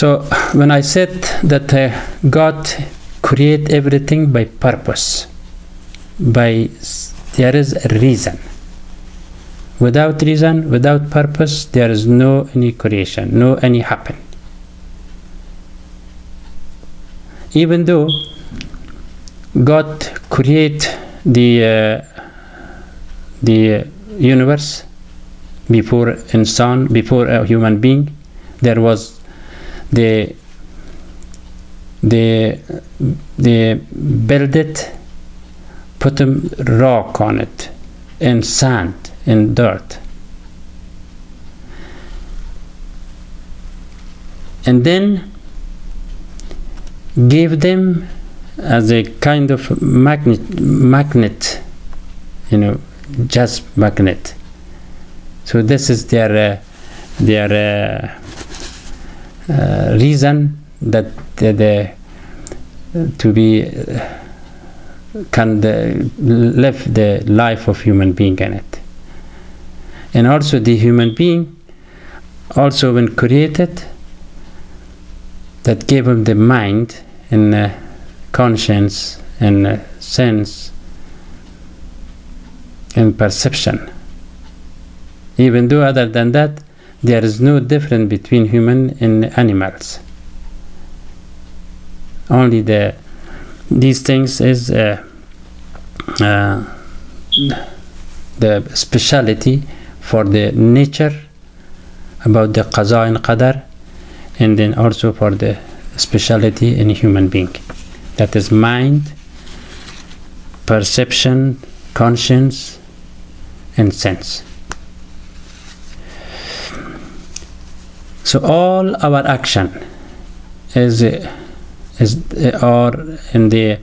So when I said that God create everything by purpose, there is a reason. Without reason, without purpose, there is no any creation, no any happen. Even though God create the universe before a human being, there was they build it, put a rock on it, and sand and dirt, and then gave them as a kind of magnet, just magnet. So this is their reason that can live the life of human being in it. And also the human being, also when created, that gave him the mind and conscience and sense and perception. Even though other than that, there is no difference between human and animals. Only these things is the speciality for the nature about the qaza and qadar, and then also for the speciality in a human being, that is mind, perception, conscience, and sense. So all our action is or in the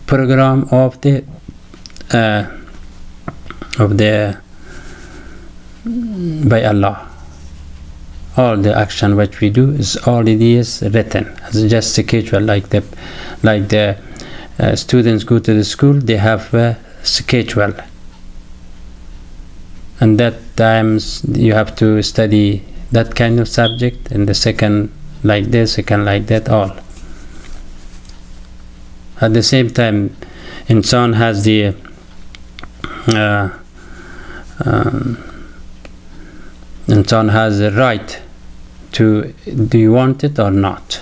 program of the by Allah. All the action which we do is already is written as just schedule, like the students go to the school, they have a schedule, and that times you have to study that kind of subject, and the second like this, second like that, all. At the same time, insan has the insan has the right to, do you want it or not?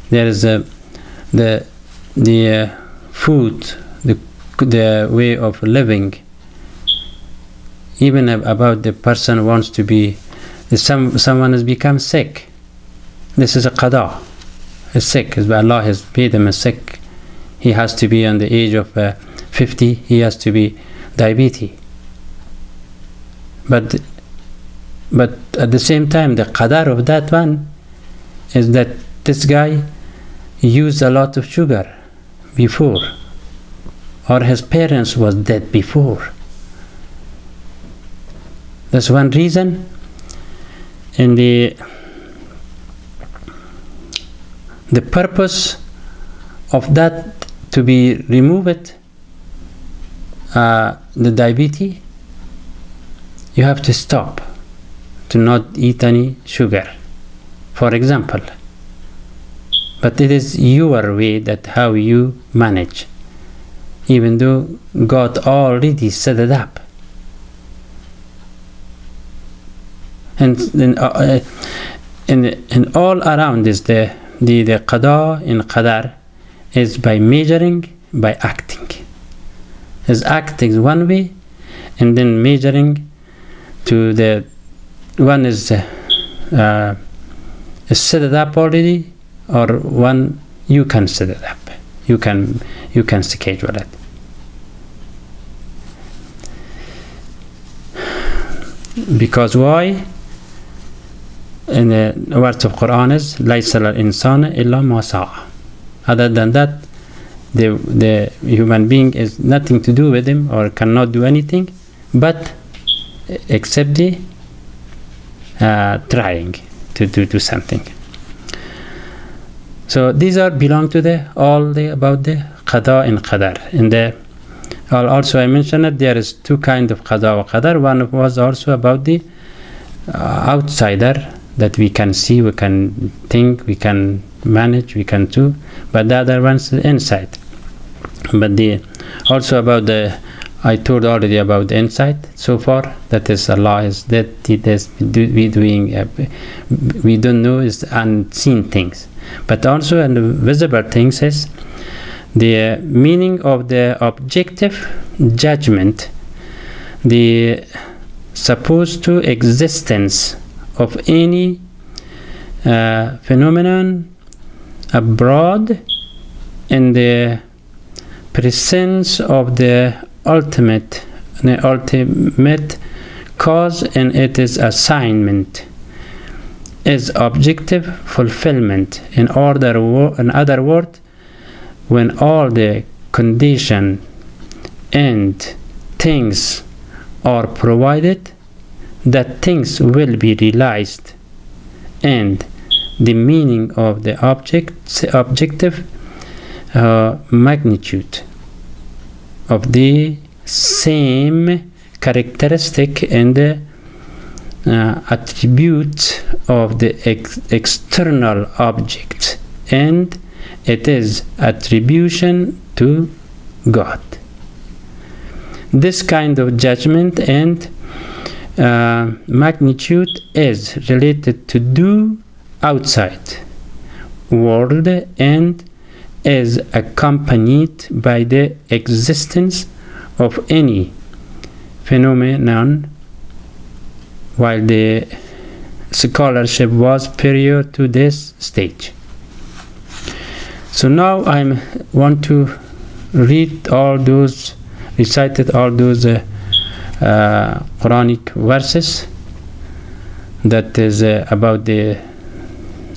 There is the food, the way of living. Even about the person wants to be, someone has become sick. This is a qada. Is sick. Allah has made him sick. He has to be on the age of 50. He has to be diabetes. But at the same time, the qadar of that one is that this guy used a lot of sugar before, or his parents was dead before. That's one reason. And the purpose of that to be removed, the diabetes, you have to stop to not eat any sugar, for example. But it is your way that how you manage, even though God already set it up. And all around is the qada and qadar is by measuring, by acting. Is acting one way, and then measuring to the one is set it up already, or one you can set it up. You can schedule it. Because why? In the words of Quran is لَيْسَ الْإِنسَانَ إِلَّا مَا سَعَى. Other than that, the human being is nothing to do with him, or cannot do anything, but except the trying to do something. So these are belong to about the qada and qadar. And also I mentioned that there is two kinds of qada wa qadar. One was also about the outsider that we can see, we can think, we can manage, we can do, but the other one's inside. But also about I told already about the inside so far, that is Allah is that we don't know is unseen things, but also and the visible things is the meaning of the objective judgment, the supposed to existence of any phenomenon abroad in the presence of the ultimate cause and its assignment is objective fulfillment. In other words, when all the condition and things are provided, that things will be realized, and the meaning of the objective magnitude of the same characteristic and the attribute of the external object, and it is attribution to God. This kind of judgment and magnitude is related to the outside world and is accompanied by the existence of any phenomenon, while the scholarship was prior to this stage. So now I want to recited all those Quranic verses that is about the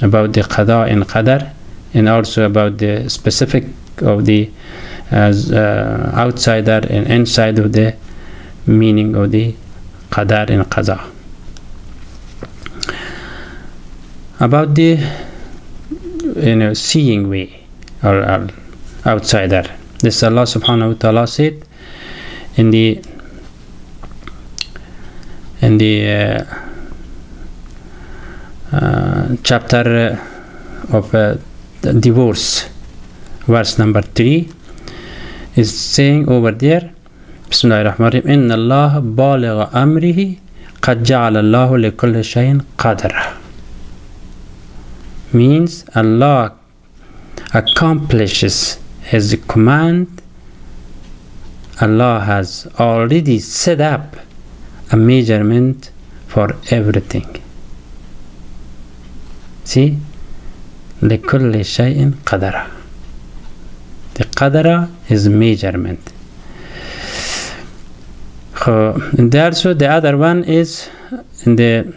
Qada and Qadar, and also about the specific of the outsider and inside of the meaning of the Qadar and Qaza. About the seeing way or outsider, this Allah subhanahu wa ta'ala said in the chapter of divorce, verse number 3 is saying over there, Bismillahirrahmanirrahim, Inna Allah baligha amrihi qad ja'ala Allahu li kulli shay'in qadra. Means Allah accomplishes His command. Allah has already set up a measurement for everything. See? لِكُلِّ شَيْءٍ قَدَرًا. The qadara is measurement. And also the other one is in the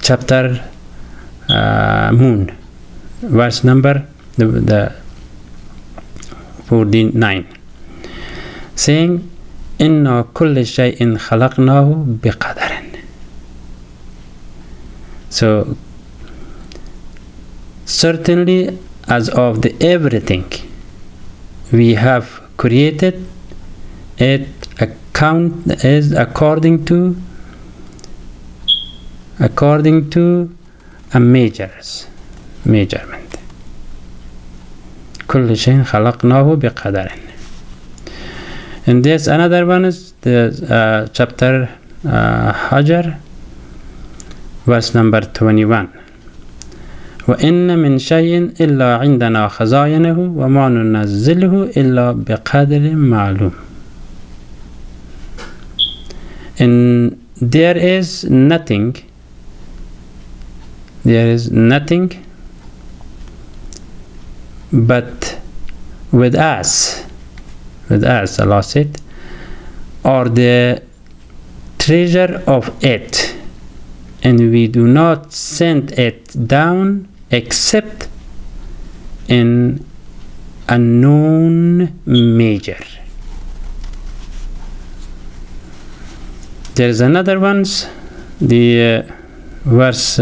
chapter Moon, verse number the 49, saying إِنَّا كُلِّ شَيْءٍ خَلَقْنَاهُ بِقَدَرٍ. So certainly as of the everything we have created, it is according to a measurement. كل شيء خلقناه بقدر. And there's another one is the chapter Hajar, verse number 21. وَإِنَّ مِنْ شَيْءٍ إِلَّا عِنْدَنَا خَزَائِنُهُ وَمَا نُنَزِّلُهُ إِلَّا بِقَدْرٍ مَعْلُومٍ. And there is nothing but with us, Allah said, or the treasure of it, and we do not send it down except in a known measure. There is another one's the verse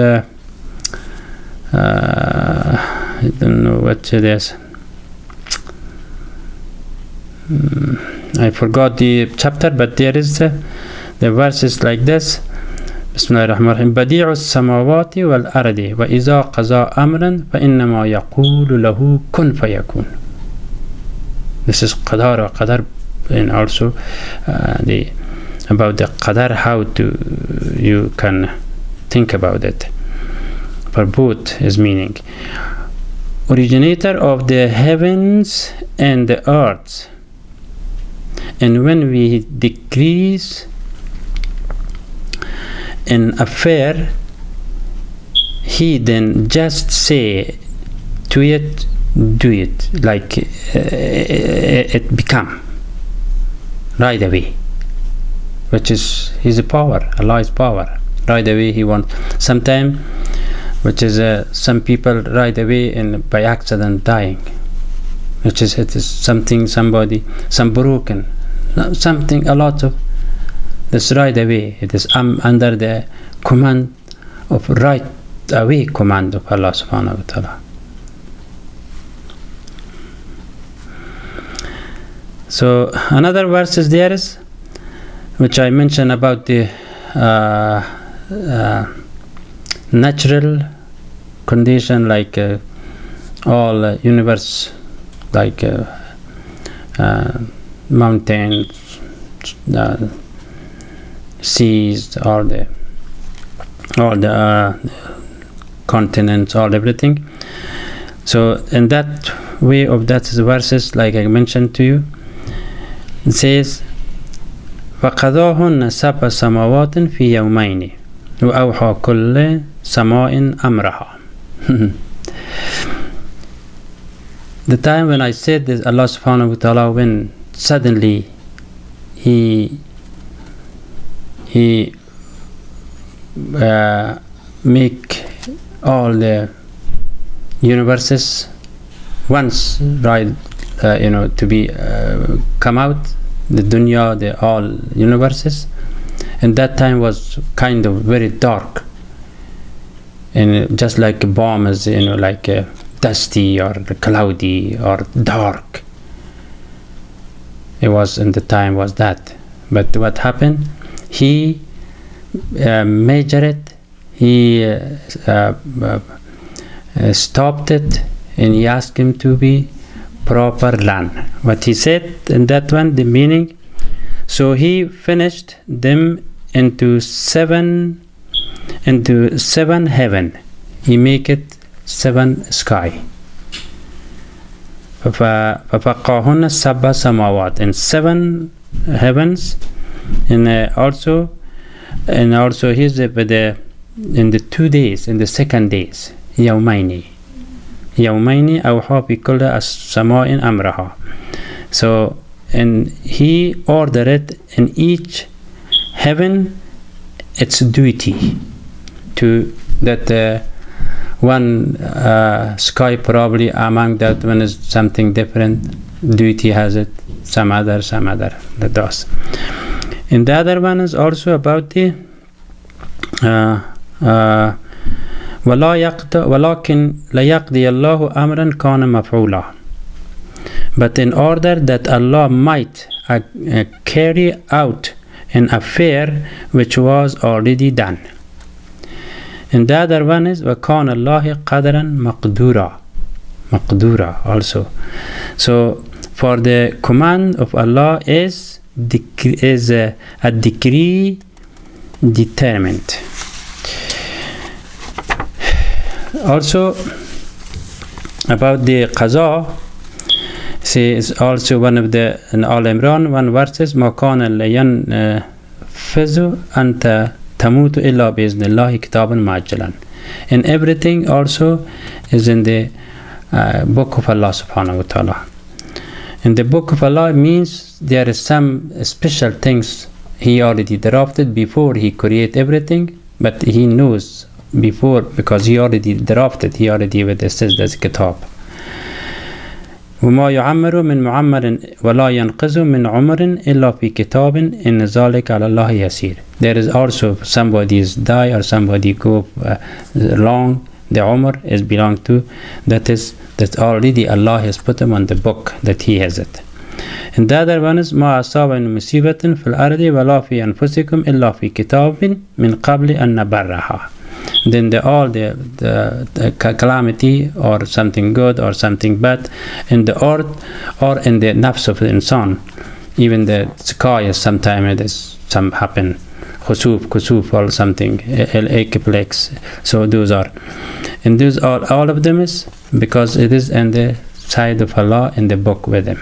I don't know what it is. I forgot the chapter, but there is the verse is like this. بسم الله الرحمن الرحيم بديع السماوات والأرض وإذا قضى أمرا فإنما يقول له كن فيكون. This is qadar. Qadar, and also about the qadar, how to you can think about it. For both is meaning. Originator of the heavens and the earth. And when we decrease an affair, he then just say to it, do it, like it become right away, which is his power, Allah's power. Right away he wants. Sometimes, which is some people right away and by accident dying, which is it is something, somebody, some broken, something, a lot of this right away. It is under the command of right away command of Allah subhanahu wa ta'ala. So another verses there is, which I mentioned about the natural condition, like all universe, like mountains, seas, all the continents, all everything. So in that way of that verses, like I mentioned to you, it says فَقَضَاهُنَّ سَبْعَ سَمَاوَاتٍ فِي يَوْمَيْنِ وَأَوْحَى كُلُّ سَمَاءٍ أَمْرَهَا. The time when I said this, Allah subhanahu wa ta'ala, when suddenly he make all the universes once, right, to be come out, the dunya, the all universes, and that time was kind of very dark, and just like a bomb is, like dusty or cloudy or dark. It was in the time was that. But what happened? He measured it, he stopped it, and he asked him to be proper land. What he said in that one, the meaning, so he finished them into seven heaven. He make it 7 sky. فَفَقَّاهُنَّ سَبْعَ سَمَاوَاتٍ, and 7 heavens, and also here's in the 2 days, in the second days, يومين أوحى بكل السماء أمرها. So, and he ordered in each heaven its duty, to that one sky, probably among that one is something different, duty has it, some other that does. And the other one is also about the ولكن ليقضي الله أمرا كان مفعولا. But in order that Allah might carry out an affair which was already done. And the other one is وَكَانَ اللَّهِ قَدْرًا مَقْدُورًا also. So for the command of Allah is a decree determined. Also about the qaza, is also one of the, in Al Imran, one verses, مَا كَانَ لَيَنْفَذُ أَنْتَ تَمُوتُ إِلَّا بِإِذْنِ اللَّهِ كِتَابًا مُعَجَّلًا. And everything also is in the book of Allah subhanahu wa ta'ala. In the book of Allah means there is some special things he already drafted before he create everything, but he knows before, because he already drafted, he already with the says as kitab. وما يعمر من معمر ولا ينقذ من عمر إلا في كتاب إن ذلك على الله يسير. There is also somebody's die or somebody go long, the Umar is belong to, that already Allah has put him on the book that he has it. And the other one is ما أصاب من مصيبة في الأرض ولا في أنفسكم إلا في كتاب من قبل أن نبرها. Then the calamity or something good or something bad in the earth or in the nafs of the insan. Even the sky, sometimes it is some happen, khusuf or something, eclipse. So those are, and those are all of them is because it is in the side of Allah in the book with them.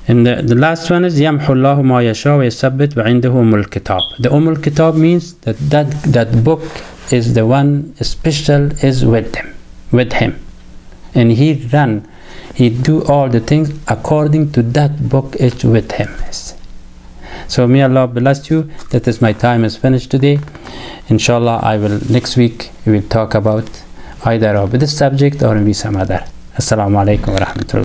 And the last one is يمحو الله ما يشاء ويثبت وعنده الكتاب. The الكتاب means that book is the one special is with him, and he do all the things according to that book is with him. So may Allah bless you. That is, my time is finished today. Inshallah, I will next week we will talk about either of this subject or maybe some other. Assalamu alaikum wa rahmatullah.